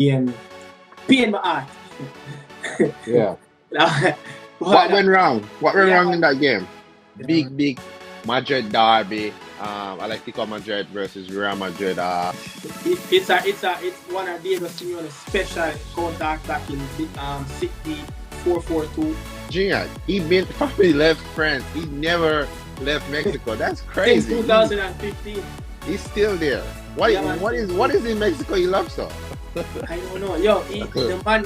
and pain my heart. Yeah. But, What went wrong? What went wrong in that game? yeah. Big Madrid Derbi. I like to call Madrid versus Real Madrid. It's one of Diego Simeone's special counter attacking City 4-4-2. Junior, he been probably left France. He never left Mexico. That's Since crazy. 2015. He's still there. What Yeah, man. what is in Mexico he loves so? I don't know. Yo, the man,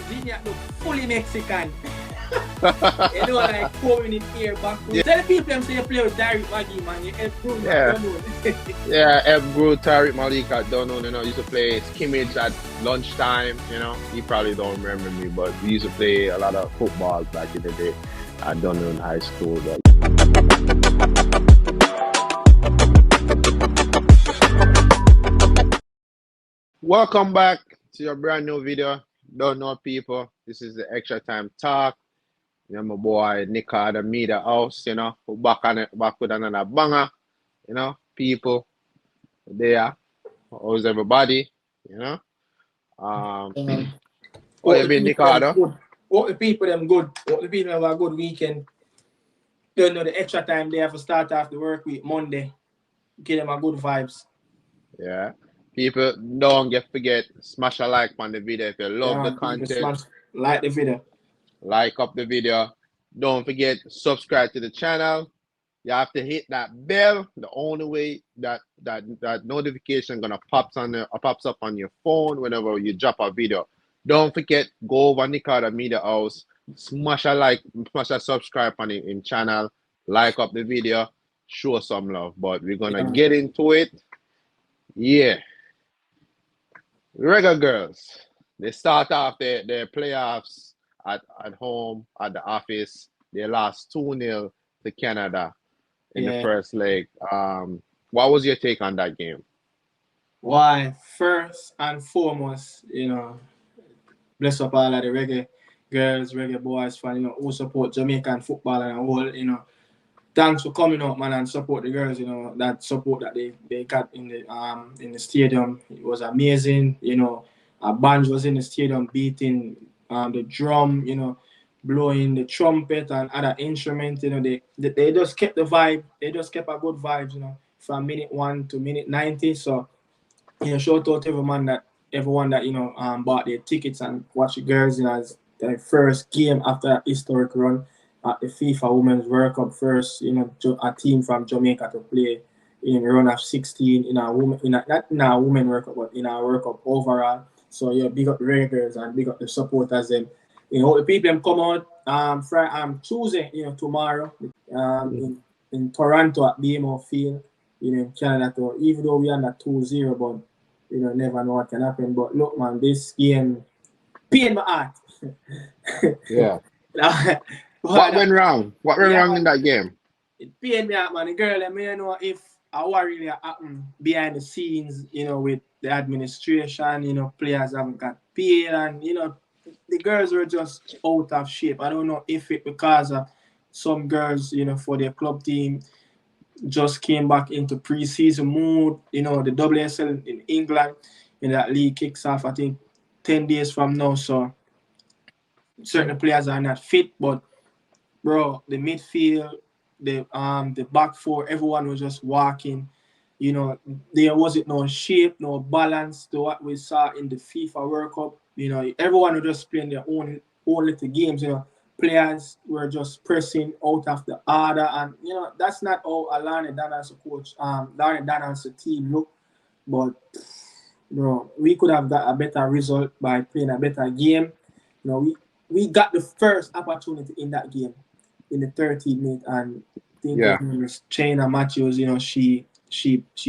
Genius look fully Mexican. You know, like pouring it here back. Yeah. Tell the people them say you play with Derbi Maggie, man. You help Bruno. Yeah. Don't know. Yeah, Ebru, Tariq Malik, I don't know, used to play scrimmage at lunchtime, He probably don't remember me, but we used to play a lot of football back in the day. I don't know in high school, but welcome back to your brand new video. Don't know people. This is the Extra Time Talk. My boy Nika the Media House, We're back with another banger, people there. How's everybody? What you been, Ricardo? What the people them good. What the people have a good weekend. Don't know the extra time they have to start off the work week Monday. Give them a good vibes. Yeah. People, don't forget, smash a like on the video if you love the content. Like the video. Like up the video. Don't forget, subscribe to the channel. You have to hit that bell. The only way that notification gonna pops up on your phone whenever you drop a video. Don't forget, go over Nika the Media House, smash a like, smash a subscribe on him channel, like up the video, show some love. But we're gonna get into it. Yeah. Reggae Girlz. They start off their playoffs at home, at the office. They lost 2-0 to Canada in the first leg. What was your take on that game? Why, first and foremost, bless up all of the reggae girls, reggae boys, fan, who support Jamaican football and all, thanks for coming out, man, and support the girls, that support that they got in the stadium. It was amazing, a band was in the stadium beating the drum, blowing the trumpet and other instruments, they just kept the vibe. They just kept a good vibes, from minute 1 to minute 90. So, shout out to everyone that bought their tickets and watched the girls as their first game after a historic run at the FIFA Women's World Cup. First, a team from Jamaica to play in a run of 16 in a woman not in a women World Cup, but in our World Cup overall. So big up the Reggae Girlz and big up the supporters. Them, the people them come out Tuesday, tomorrow, in Toronto at BMO Field, in Canada. So even though we are at 2-0, but never know what can happen. But look, man, this game pain my heart. Yeah. What went wrong? What went wrong in that game? It pained me out, man. The girl, let me know if a worry happen behind the scenes, with the administration, players haven't got paid, and the girls were just out of shape. I don't know if it because of some girls, for their club team just came back into pre-season mood. The WSL in England, that league kicks off, I think, 10 days from now. So certain players are not fit, but bro, the midfield, the back four, everyone was just walking. There wasn't no shape, no balance to what we saw in the FIFA World Cup. Everyone was just playing their own little games. Players were just pressing out of the order, and that's not how Alana Dan as a coach, Alana Dan as a team look. But bro, we could have got a better result by playing a better game. We got the first opportunity in that game in the 13th minute, and I think it was China Matthews. She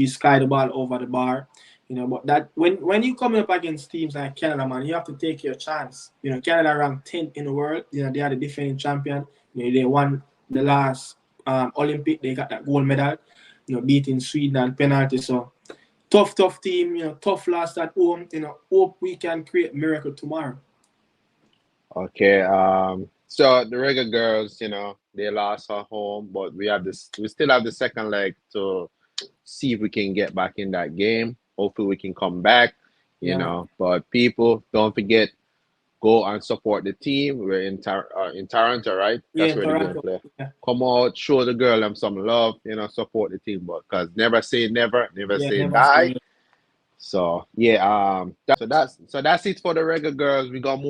skied the ball over the bar. But that when you come up against teams like Canada, man, you have to take your chance. Canada ranked 10th in the world. They are the defending champion. They won the last Olympic. They got that gold medal. Beating Sweden and penalty. So tough team. Tough loss at home. Hope we can create a miracle tomorrow. Okay. So the Reggae Girlz, they lost at home, but we still have the second leg to see if we can get back in that game. Hopefully we can come back. you know. But people, don't forget, go and support the team. We're in Toronto, right? That's Yeah, where the game Toronto. play. Yeah, Come out, show the girl them some love, you know, support the team. But because never say never, never yeah, say never die. say So yeah, that's it for the Reggae Girls. We're gonna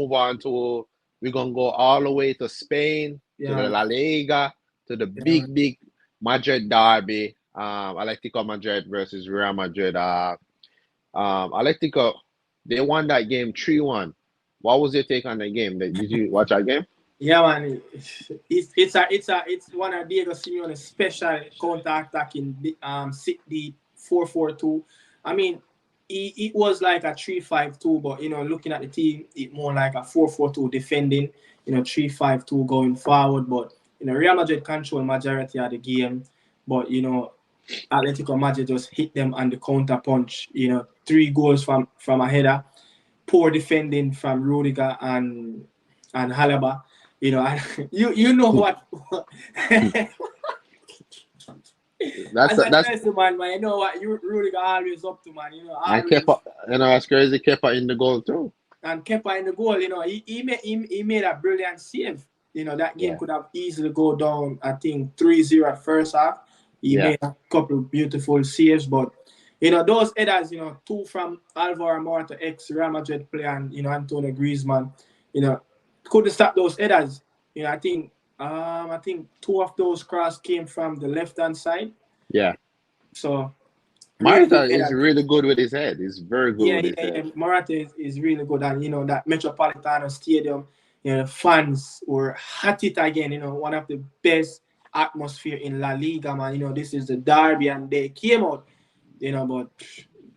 go all the way to Spain, to the yeah, La Liga, to the yeah, man. big Madrid Derby. Atletico Madrid versus Real Madrid. Atletico, they won that game 3-1. What was your take on the game? Did you watch that game? Yeah, man. It's one of Diego Simeone's special counter attacking the 4-4-2. I mean, it was like a 3-5-2, but looking at the team, it more like a 4-4-2 defending. 3-5-2 going forward, but Real Madrid control majority of the game, but Atletico Madrid just hit them on the counter punch. 3 goals from a header, poor defending from Rudiger and Halaba. You know what? That's As I that's tell you, man, you know what? Rudiger always up to, man. and Always. Kepa, that's crazy. Kepa in the goal too. And Kepa in the goal. He made a brilliant save. That game Yeah, could have easily go down. I think 3-0 at first half. He yeah, made a couple of beautiful saves, but those headers, 2 from Alvaro Morata, ex Real Madrid player, and Antonio Griezmann, couldn't stop those headers. I think 2 of those cross came from the left hand side. yeah. So really Marta good is headers. really good with his head. He's very good Yeah, with his yeah, yeah. head. Morata is really good, and that Metropolitano Stadium, the fans were at it again. One of the best atmosphere in La Liga, man. This is the derby, and they came out. But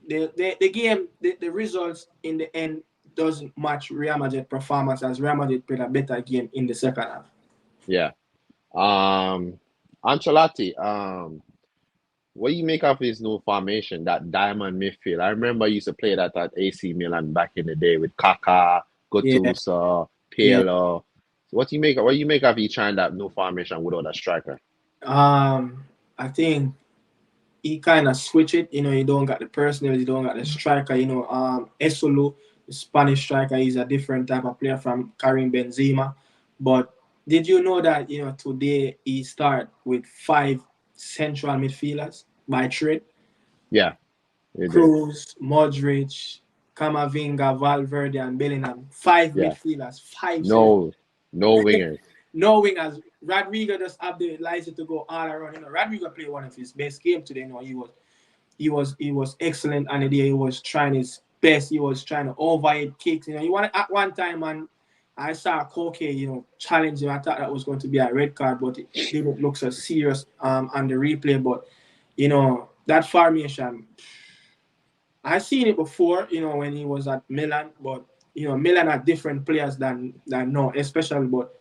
the game, the results in the end doesn't match Real Madrid performance, as Real Madrid played a better game in the second half. Yeah. Ancelotti, what do you make of his new formation, that diamond midfield? I remember I used to play that at AC Milan back in the day with Kaká, Yeah, Gattuso, yeah. Pirlo. What do you make of he trying that new formation without a striker? I think he kind of switch it. You don't got the personnel, you don't got the striker. Esolu, the Spanish striker, is a different type of player from Karim Benzema. But did you know that today he start with 5 central midfielders by trade? Yeah, he did. Cruz, Modric, Camavinga, Valverde, and Bellingham. 5 Yeah. midfielders, 5 central. No, no wingers. No wingers. Rodrigo just have the license to go all around. Rodrigo played one of his best games today. He was excellent, and the day he was trying his best. He was trying to overhead kicks. He wanted at one time, and I saw Koke, challenge him. I thought that was going to be a red card, but it didn't look so serious on the replay. But that formation, I seen it before. When he was at Milan, but Milan are different players than now, especially. But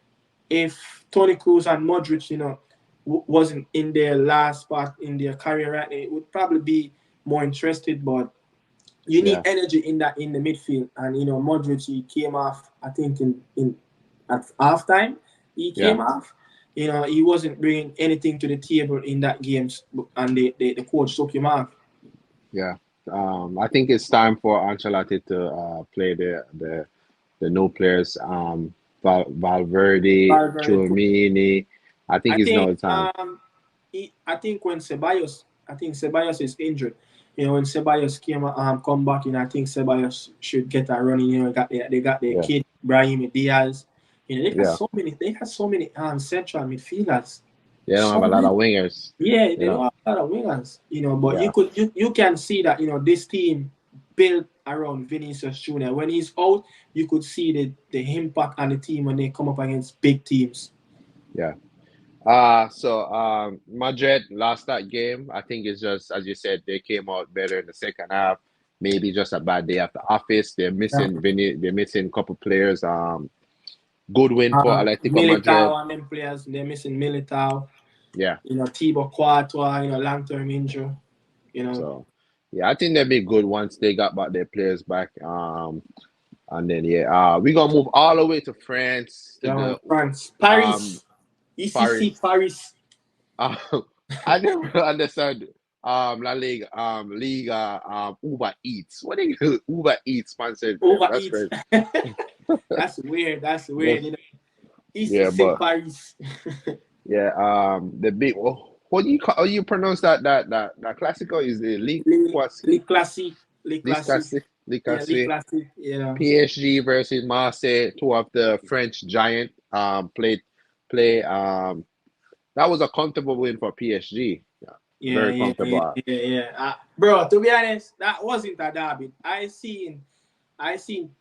if Toni Kroos and Modric, wasn't in their last part in their career, right, it would probably be more interested. But you need Yeah, energy in the midfield, and Modric, he came off. I think in at halftime he yeah, came off. He wasn't bringing anything to the table in that game, and the coach took him off. yeah. I think it's time for Ancelotti to play the new players. Valverde, Valverde took. Chouamini. I think I it's think now time. I think when Ceballos is injured, when Ceballos come back in, I think Ceballos should get a running. They got their Yeah, kid Brahim Diaz. They got yeah. so many central midfielders. They don't have So a lot many. of wingers. Yeah, You they don't know. have a lot of wingers. But Yeah, you can see that this team built around Vinicius Junior. When he's out, you could see the impact on the team when they come up against big teams. yeah. Madrid lost that game. I think it's just as you said, they came out better in the second half. Maybe just a bad day at the office. They're Yeah. missing They're missing a couple players. Good win for Atletico Madrid. Militao and them players, they're missing Militao. Yeah. Thibaut Courtois, long-term injury. So yeah, I think they'll be good once they got back their players back. And then we're gonna move all the way to France to the France, um Paris, ECC Paris. Paris. Uh, I never understand. La Liga, Uber Eats. What do you Uber Eats sponsored them? Uber That's Eats. crazy. That's weird. That's Yes. weird. You know, East Yeah, is in but Paris. yeah, the big. What do you call? How you pronounce that Classico is the League Les classiques. Les League classiques. Classique, League Yeah, les Classique. classiques. Yeah. PSG versus Marseille, two of the French giant. Play. That was a comfortable win for PSG. Yeah, Yeah, very yeah, yeah, comfortable. yeah, yeah. Bro, to be honest, that wasn't a derby. I seen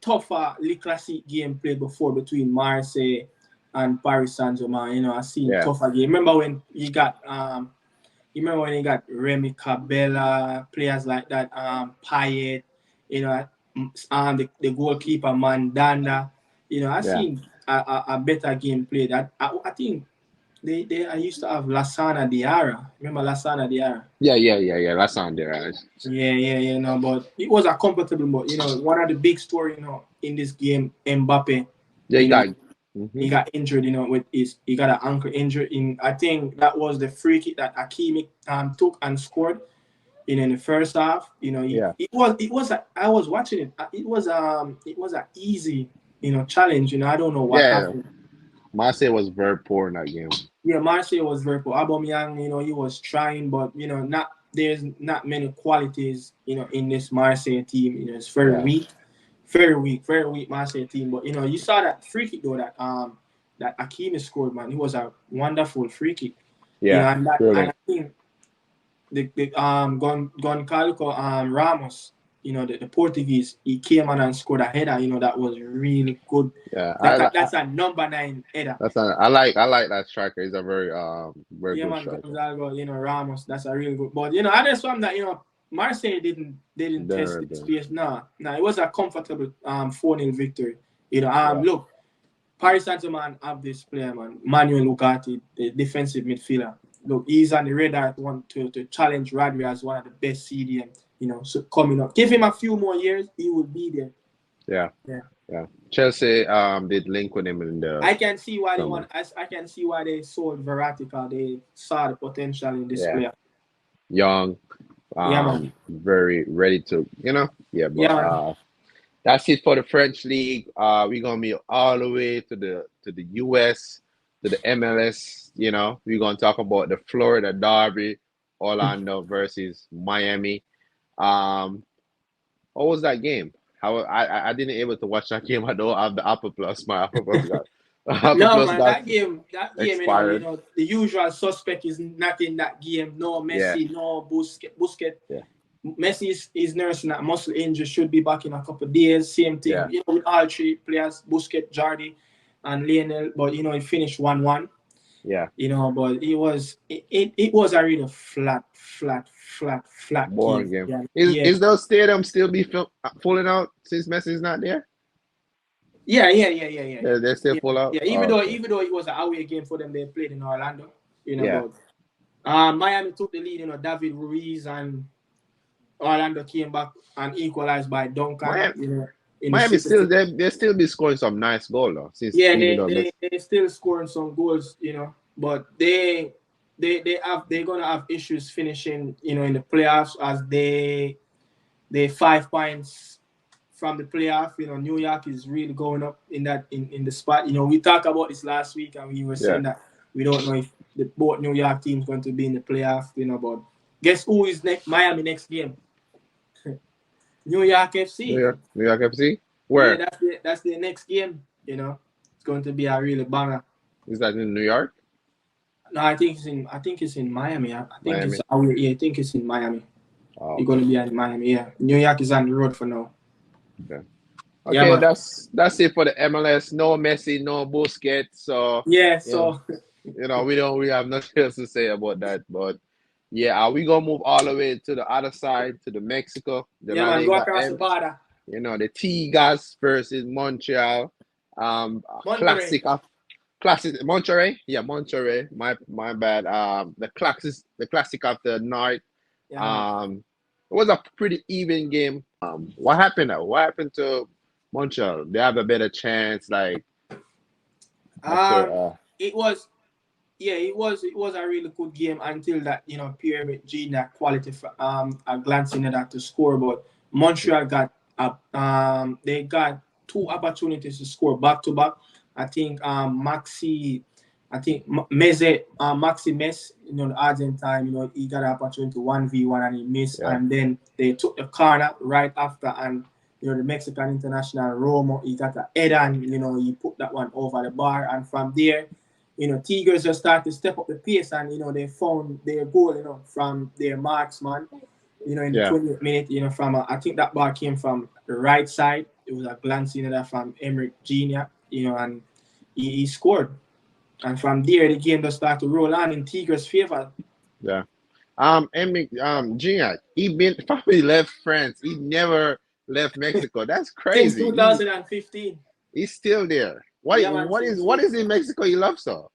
tougher Le Classique game played before between Marseille and Paris Saint-Germain. You know, I seen Yeah, tougher game. Remember when you got Remy Cabella, players like that, Payet, you know, the goalkeeper Mandanda. You know, I yeah, seen a better game played. I think I used to have Lassana Diarra. Remember Lassana Diarra? yeah. That's on there. Right? Yeah. No, but it was a comfortable. But one of the big story, in this game, Mbappe, Yeah, you you know, got. he Hmm. got injured. He got an ankle injury. I think that was the free kick that Hakimi took and scored. In the first half, Yeah, I was watching it. It was a easy, challenge. I don't know what yeah. happened. Marseille was very poor in that game. Yeah, Marseille was very poor. Aubameyang, he was trying, but not there's not many qualities, in this Marseille team. It's very Yeah, weak, very weak, very weak Marseille team. But you saw that free kick though that Hakimi scored, man. It was a wonderful free kick. yeah. And Brilliant. I think the Goncalco Ramos, the Portuguese, he came on and scored a header. That was really good. Yeah, That's a number 9 header. I like that striker. He's a very Yeah, good man, striker. Gonzalo, Ramos, that's a really good. But I just found that Marseille didn't test There, the there. space. No, it was a comfortable 4-0 victory. Yeah, Look, Paris Saint-Germain have this player, man, Manuel Ugarte, the defensive midfielder. Look, he's on the radar to challenge Rodri as one of the best CDM. So coming up, give him a few more years, he will be there. yeah, Yeah. yeah. Chelsea did link with him in the I can see why they summer. want. I can see why they sold Verratti because they saw the potential in this Yeah, player. young, Yeah, man. very ready to, yeah. But Yeah, man. that's it for the French league. We're gonna be all the way to the US, to the MLS. We're gonna talk about the Florida Derby, Orlando versus Miami. Um, what was that game? How I didn't able to watch that game. I don't have the Apple Plus. My Apple Plus got Apple No, Plus man, got that game, expired. the usual suspect is not in that game. No Yeah, Messi, no Busquets. yeah, Messi is nursing that muscle injury, should be back in a couple of days. Same thing, yeah, with all three players, Busquets, Jardy, and Lionel. But it finished 1-1. yeah. But it was a really flat Boring game. game. Yeah, Is yeah, is those stadium still be fulling out since Messi's not there? yeah. They're still Yeah, full out. yeah. Oh, okay. Even though it was an away game for them, they played in Orlando. Yeah. But Miami took the lead. David Ruiz and Orlando came back and equalized by Duncan. Miami, In the Miami still 60th. they still be scoring some nice goal though. Since Yeah, even they though they they still scoring some goals. But they're gonna have issues finishing. In the playoffs as they 5 points from the playoff. New York is really going up in the spot. We talked about this last week and we were yeah, saying that we don't know if both New York teams going to be in the playoff. But guess who is next? Miami next game. New York FC. New York FC. Yeah, Where that's the next game. It's going to be a really banger. is that in New York? No, I think it's in Miami. I think it's Miami. yeah, I think it's in Miami. Oh, You're going to be in Miami. Yeah, New York is on the road for now. okay. Yeah, Okay, man. that's it for the MLS. No Messi, no Busquets. So Yeah, you know, so we have nothing else to say about that. But yeah, are we gonna move all the way to the other side to the Mexico, the yeah, La man, go Liga across the M? border. The Tigers versus Montreal. Monterrey. Classic Monterrey. Yeah, Monterrey. My bad. The classic of the night. Yeah, man. It was a pretty even game. What happened now? What happened to Montreal? They have a better chance, like after. Um, it was yeah, it was a really good game until that, Pierre Gina quality for a glance in that to score. But Montreal got they got two opportunities to score back to back. I think Maxi Mess, the Argentine, he got an opportunity 1v1 and he missed, Yeah. and then they took the corner right after, and the Mexican international Romo, he got a head and he put that one over the bar, and from there, Tigers just started to step up the pace, and they found their goal, from their marksman, in the 20th minute, from I think that ball came from the right side. It was a glance, that from Emerick Jr., and he scored. And from there, the game just started to roll on in Tigers' favor. Yeah. Gina, probably left France. He never left Mexico. That's crazy. Since 2015. He's still there. What is in Mexico he loves so?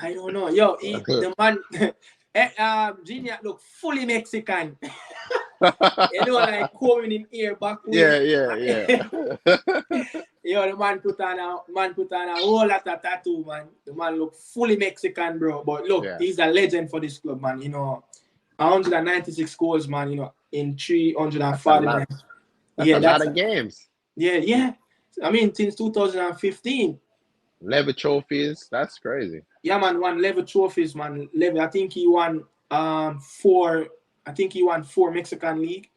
I don't know. Yo, the man, Gina look fully Mexican. Like combing him ear back. Yeah. Yo, the man put on a whole lot of tattoo, man. The man look fully Mexican, bro. But look, he's a legend for this club, man. 196 goals, man. In 340 games. That's a lot of games. Yeah. I mean, since 2015. Level trophies. That's crazy. Yeah, man. Won level trophies, man. I think he won 4. I think he won 4 Mexican League.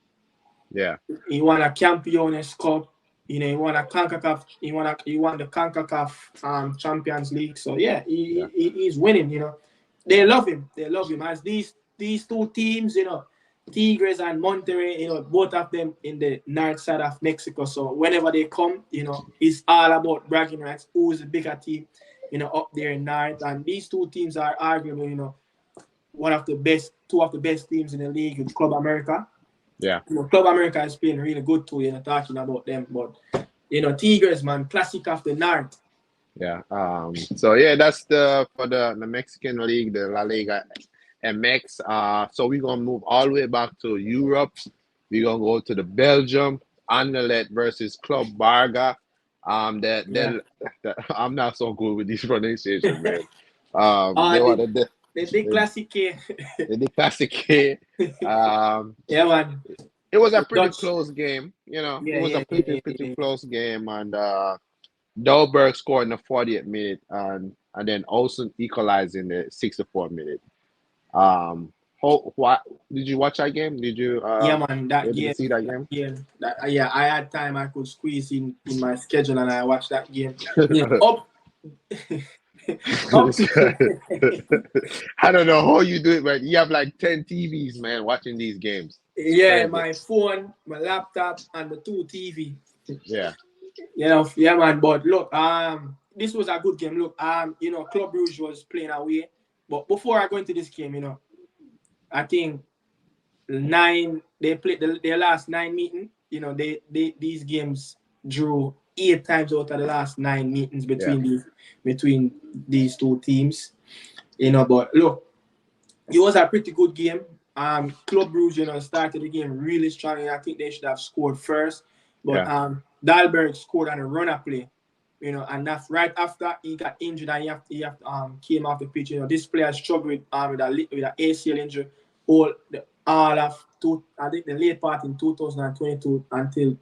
Yeah. He won a Campeones Cup. He won a CONCACAF. He won the CONCACAF Champions League. So yeah, he's winning. They love him. As these two teams, Tigres and Monterrey, both of them in the north side of Mexico. So whenever they come, it's all about bragging rights. Who's the bigger team, up there in north. And these two teams are arguably, two of the best teams in the league with Club America. Yeah. Club America is playing really good too, talking about them. But, Tigres, man, classic of the north. Yeah. So yeah, that's for the Mexican league, the La Liga MX. So we're gonna move all the way back to Europe. We're gonna go to the Belgium, Anderlecht versus Club Brugge. I'm not so good with these pronunciations, man. The Classique. The Classique. Yeah, man. It was a pretty close game, it was a pretty close game, and Dolberg scored in the 40th minute, and then Olsen equalized in the 64th minute. What did you watch that game? Did you? Yeah, man. Did you see that game? Yeah, I had time. I could squeeze in my schedule, and I watched that game. I don't know how you do it, man. You have like 10 TVs, man, watching these games. Yeah, my phone, my laptop, and the 2 TV. Yeah. Yeah, man. But look, this was a good game. Look, Club Brugge was playing away. But before I go into this game, I think they played their last 9 meetings. These games drew 8 times out of the last 9 meetings between these two teams. But look, it was a pretty good game. Club Brugge, started the game really strong. I think they should have scored first. But Dalberg scored on a runner play. And that's right after he got injured and he came off the pitch. This player struggled with an ACL injury I think the late part in 2022 until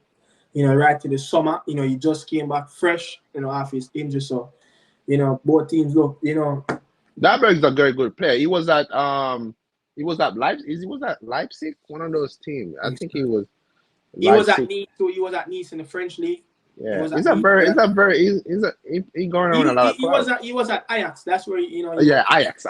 right to the summer. He just came back fresh, off his injury. So, both teams look, Dalberg's a very good player. He was at Leipzig. He was at Leipzig, one of those teams. I think he was. He was at Nice. So he was at Nice in the French league. Yeah, he's going around a lot of clubs. He was at Ajax. That's where Ajax. Yeah, Ajax.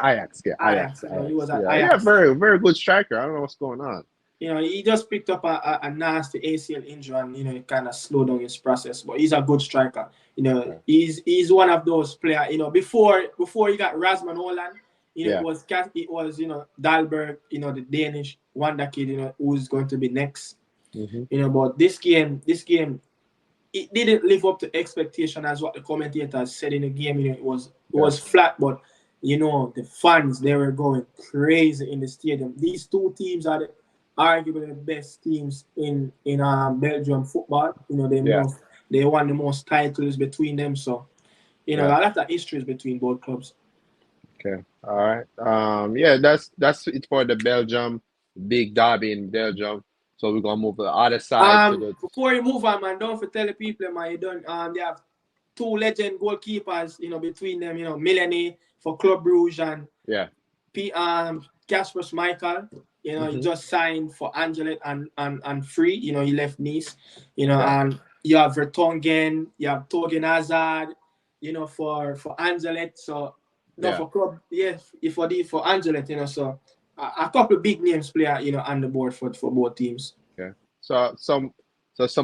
He was at Ajax. Yeah, very, very good striker. I don't know what's going on. He just picked up a nasty ACL injury, and it kind of slowed down his process. But he's a good striker. He's one of those players. Before he got Rasmus Holland, it was Dalberg, the Danish wonder kid, who's going to be next. Mm-hmm. But this game, it didn't live up to expectation as what the commentators said in the game. It was flat, but the fans, they were going crazy in the stadium. These two teams are arguably the best teams in Belgium football. They won the most titles between them. So a lot of histories between both clubs. Okay. All right. Yeah, that's it for the Belgium big derby in Belgium. So we're gonna move to the other side to the Before you move on, man, don't for tell the people, man, you don't. They have two legend goalkeepers, between them, Millionaire for Club Brugge and yeah. Casper Schmeichel. He Hmm. just signed for Anderlecht and free. He left Nice. Yeah. And you have Vertonghen, you have Torgen Hazard. For Anderlecht. So no, Yeah. for club, yes, for Anderlecht. So a couple of big names player, on the board for both teams. Okay. So some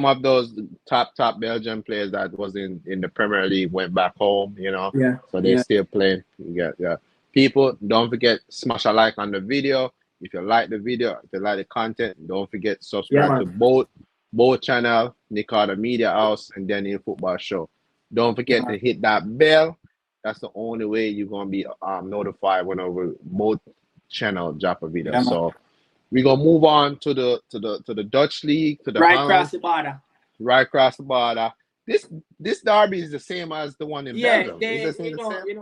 of those top Belgian players that was in the Premier League went back home, Yeah, so they yeah. still playing. Yeah. People, don't forget smash a like on the video. If you like the video, if you like the content, don't forget Yeah, subscribe to man. both channel, Nicaragua Media House and Daniel Football Show. Don't Yeah, forget man. to hit that bell. That's the only way you're gonna be notified whenever both channel drop a video. Yeah, man. So we're gonna move on to the Dutch league, to the Right Holland, across the border. right across the border. This derby is the same as the one in Yeah, Belgium. Is they it the same?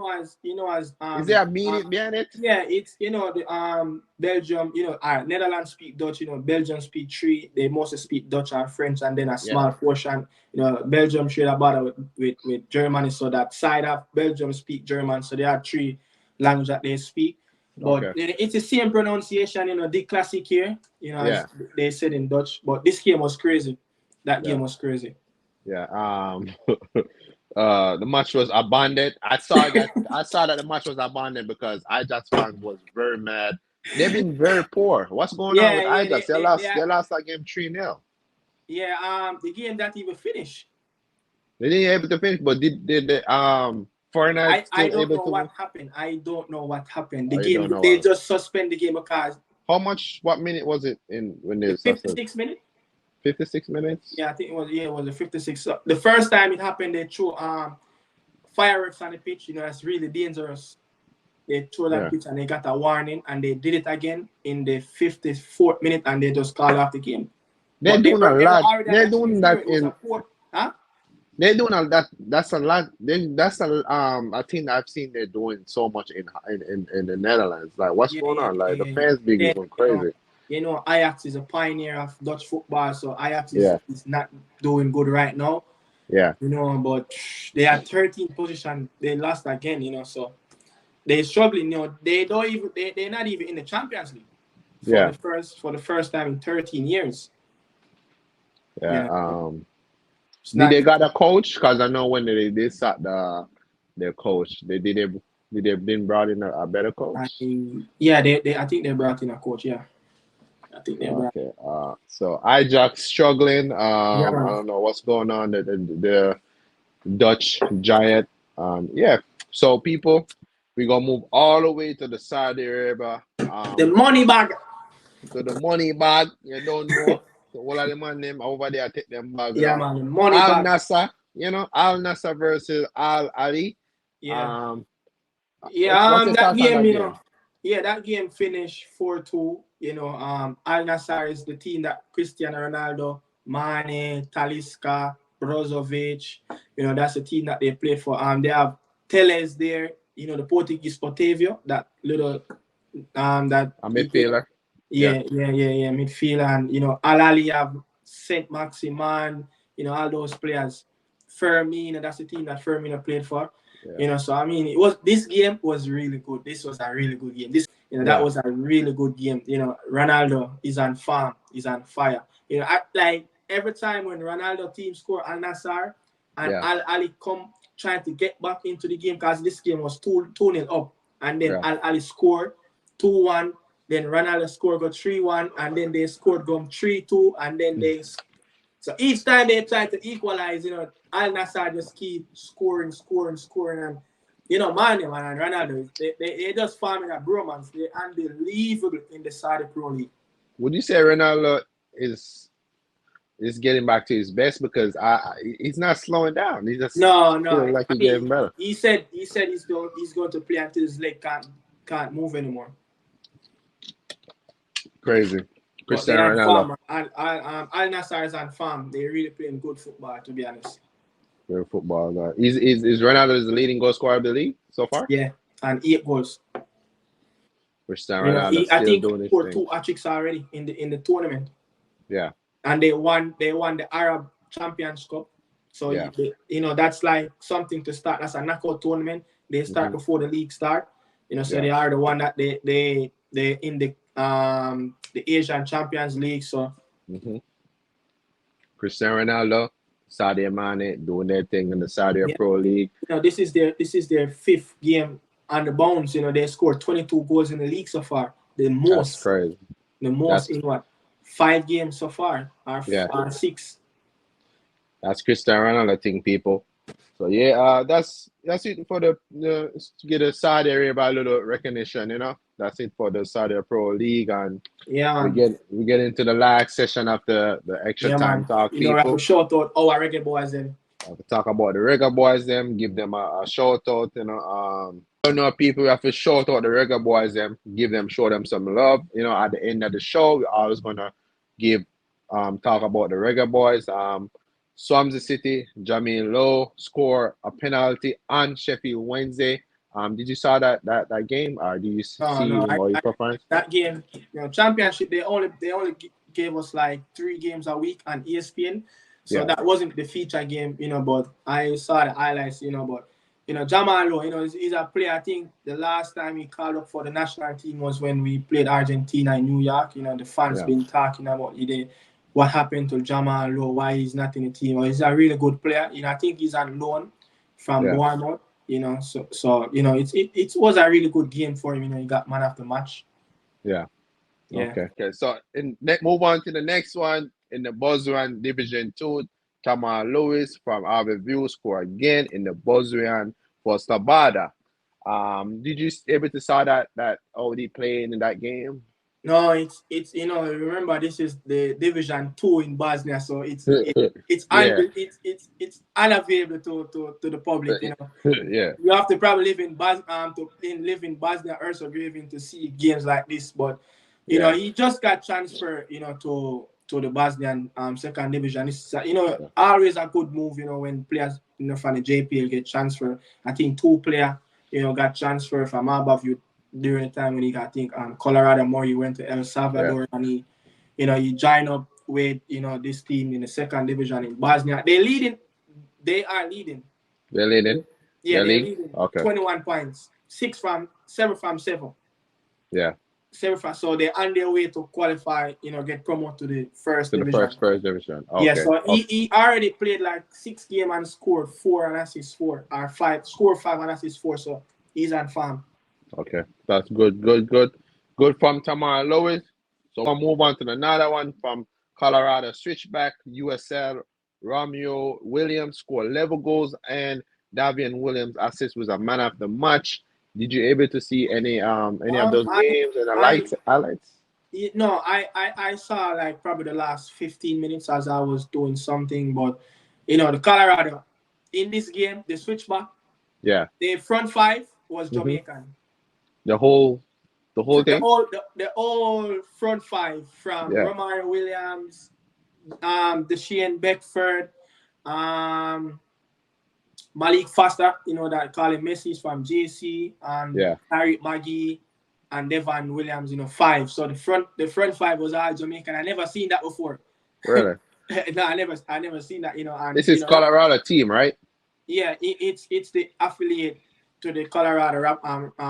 as Is there a meaning behind it? yeah, it's the Belgium, Netherlands speak Dutch, Belgium speak three, they mostly speak Dutch and French, and then a Yeah. small portion, Belgium share a border with Germany, so that side of Belgium speak German, so there are three languages that they speak. But Okay. it's the same pronunciation, the Classique here, as Yeah. they said in Dutch. But this game was crazy. That Yeah. game was crazy. Yeah. The match was abandoned. I saw that the match was abandoned because Ajax fans was very mad. They've been very poor. What's going on with Yeah, yeah, Ajax? They lost that game 3-0. yeah. The game that even finished. They didn't able to finish, but did the foreigner I still don't able know to what win? happened. I don't know what happened. The I don't game know they why. just suspend the game because What minute was it in when they the suspended? 56 minutes. 56 minutes? Yeah, I think it was the 56. So the first time it happened, they threw fireworks on the pitch. That's really dangerous. They threw that Yeah. pitch and they got a warning, and they did it again in the 54th minute, and they just called off the game. They're But doing a they were lot. already They're at doing 3-0. that It was in a fourth. Huh? they're doing a lot. That's a lot. That's a I think I've seen they're doing so much in the Netherlands. Like what's Yeah, going yeah, on? yeah, Like the yeah. fans And big is then, going crazy. Ajax is a pioneer of Dutch football, so Ajax Yeah. is not doing good right now. Yeah. But they are 13th position. They lost again, so they're struggling. They don't even they're not even in the Champions League Yeah. for the first time in 13 years. Yeah. It's Did not. they got a coach? Because I know when they sat their coach, they been brought in a better coach? Yeah, they I think they brought in a coach. Yeah, I think they brought. Okay. So Ajax struggling. Yeah, I man. don't know what's going on. The Dutch giant. Yeah. So people, we gonna move all the way to the Saudi Arabia. The money bag. To the money bag. You don't know. So all of the man them over there take them bag. Yeah, man. The money Al bag. Nassr. Al Nassr versus Al Ali. Yeah. Um, what's Yeah, your that thoughts on game, that game? that game finished 4-2. Al Nassr is the team that Cristiano Ronaldo, Mane, Talisca, Brozovic, that's the team that they play for. They have Teles there, the Portuguese Otavio, that little that A midfielder. Yeah. yeah, midfielder, and Al Ali have Saint Maximan, all those players. Firmino, that's the team that Firmino played for. Yeah. So I mean, this game was really good. This was a really good game. That Yeah. was a really good game. Ronaldo is on farm, he's on fire. Like every time when Ronaldo team score Al Nassr and Yeah. Al Ali come trying to get back into the game because this game was 2-0 up, and then Yeah. Al Ali scored 2-1. Then Ronaldo scored go 3-1, and then they scored go 3-2, and then so each time they try to equalize, Al Nassr just keep scoring, and Mane and Ronaldo, they just farming a bromance. They're unbelievable in the Saudi Pro League. Would you say Ronaldo is getting back to his best because he's not slowing down. He just No. feeling like I he's mean, getting better. he said he's going to play until his leg can't move anymore. Crazy. But they Cristiano are Ronaldo. farm. Al Nassr is on farm. They're really playing good football, to be honest. Good football guy. Is Ronaldo the leading goal scorer of the league so far? Yeah, and 8 goals. Cristiano Ronaldo I still think doing he his scored thing. 2 hat-tricks already in the tournament. Yeah. And they won the Arab Champions Cup. So Yeah. that's like something to start. That's a knockout tournament. They start before the league start. So they are the one that they in the Asian Champions League. So Cristiano Ronaldo, Sadio Mane doing their thing in the Saudi Pro League. This is their 5th game on the bounce. They scored 22 goals in the league so far. The most. That's crazy. The most in what? 5 games so far, or 6. That's Cristiano Ronaldo thing, people. So that's it for the to get the Saudi Arabia a little recognition. That's it for the Saudi Pro League, and we get into the last session of the extra time talk. We have to shout out our Reggae boys then. We have to talk about the Reggae boys them, give them a shout out. People, we have to shout out the Reggae boys them, show them some love. At the end of the show, we're always gonna talk about the Reggae boys. Swansea City, Jamil Lowe score a penalty on Sheffield Wednesday. Did you saw that game, or do you see your performance? That game, championship, they only gave us like 3 games a week on ESPN, so that wasn't the feature game, but I saw the highlights, but Jamal Lowe, he's a player. I think the last time he called up for the national team was when we played Argentina in New York. The fans been talking about what happened to Jamal Lowe, why he's not in the team. He's a really good player. I think he's on loan from Bournemouth. So it was a really good game for him. He got man of the match. Yeah. Okay. So move on to the next one in the Bosnian Division 2. Kamal Lewis from Abbeville scored again in the Bosnian for Slobada. Did you able to saw that already playing in that game? No, it's remember, this is the Division 2 in Bosnia, so it's unavailable to the public. You have to probably live in Bosnia Herzegovina to see games like this. But he just got transferred to the Bosnian second division. It's always a good move when players from the JPL get transferred. I think 2 players got transferred from Abbeville during the time when he got, I think, Colorado Murray went to El Salvador, and he joined up with this team in the second division in Bosnia. They are leading. They're leading. Yeah, they're leading. Okay. 21 points, 7 from 7. Yeah. 7 from, so they're on their way to qualify. Get promoted to the first division. First division. Okay. Yeah. So he already played like 6 games and scored 4 and assists 4, or 5. Scored 5 and assists 4. So he's on farm. Okay, that's good from Tamara Lewis. So we'll move on to another one from Colorado Switchback USL. Romeo Williams scored 11 goals, and Davian Williams assist was a man of the match. Did you able to see any of those games and highlights? No, I saw like probably the last 15 minutes as I was doing something, but the Colorado in this game, the Switchback, the front 5 was Jamaican. The whole thing? The whole front 5 from Romar Williams, Shane Beckford, Malik Foster, that call him Messi, from JC, and Tariq Maggi and Devon Williams, 5. So the front 5 was all Jamaican. I never seen that before. Really? No, I never seen that, And, this is Colorado team, right? Yeah, it's the affiliate to the Colorado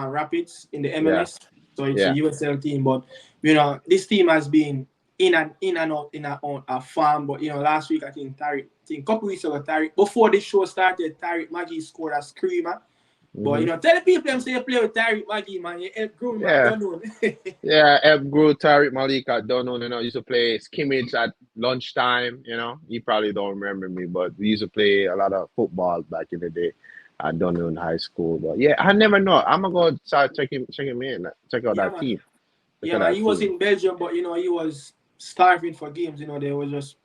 Rapids in the MLS. So it's a USL team. But this team has been in and out in a farm. But last week I think a couple weeks ago, before the show started, Tariq Maggi scored a screamer. But tell the people them say you play with Tariq Maggi, man. You help grow help grow Tariq Malik at Dunoon. Used to play scrimmage at lunchtime. He probably don't remember me, but we used to play a lot of football back in the day. I don't know in high school, but I never know. I'm gonna go start checking in, check out that team. He was in Belgium, but he was starving for games. They were just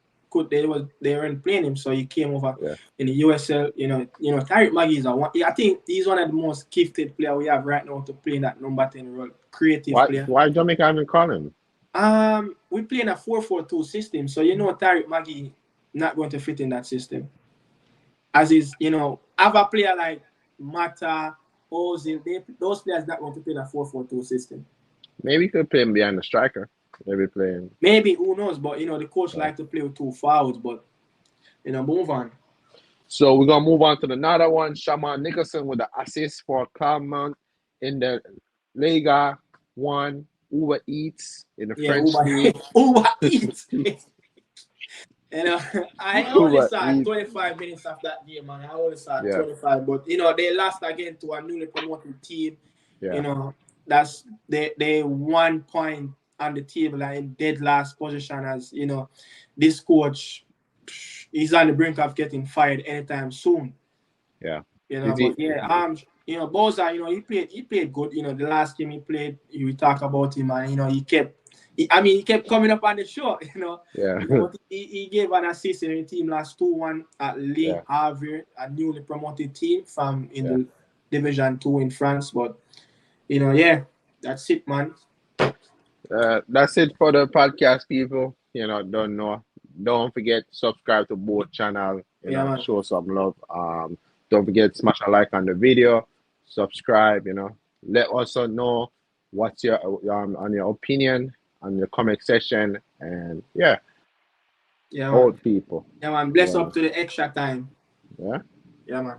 they weren't playing him, so he came over in the USL. Tariq Maggi is I think he's one of the most gifted players we have right now to play in that number 10 role. Creative player. Why Jamaica even call him? We play in a 4-4-2 system, so Tariq Maggi not going to fit in that system. As is, have a player like Mata, Ozil, those players that want to play that 4-4-2 system. Maybe you could play him behind the striker. Maybe playing. Maybe, who knows? But, the coach like to play with 2 forwards, but, move on. So we're going to move on to another one. Shaman Nicholson with the assist for Clermont in the Liga 1. Uber Eats in the French league. Uber Eats. I only saw 25 minutes of that game, man. I only saw 25. But, they lost again to a newly promoted team. Yeah. That's they 1 point on the table and in dead last position as, this coach, he's on the brink of getting fired anytime soon. Yeah. Boza, he played good. The last game he played, we talk about him, and he kept coming up on the show. Yeah. He gave an assist in the team last 2-1 at Le Havre, a newly promoted team from the Division 2 in France. But that's it, man. That's it for the podcast, people. Don't forget to subscribe to both channels. Show some love. Don't forget to smash a like on the video. Subscribe. Let us know what's your on your opinion on the comment section. And old people. Yeah, man. Bless up to the extra time. Yeah. Yeah, man.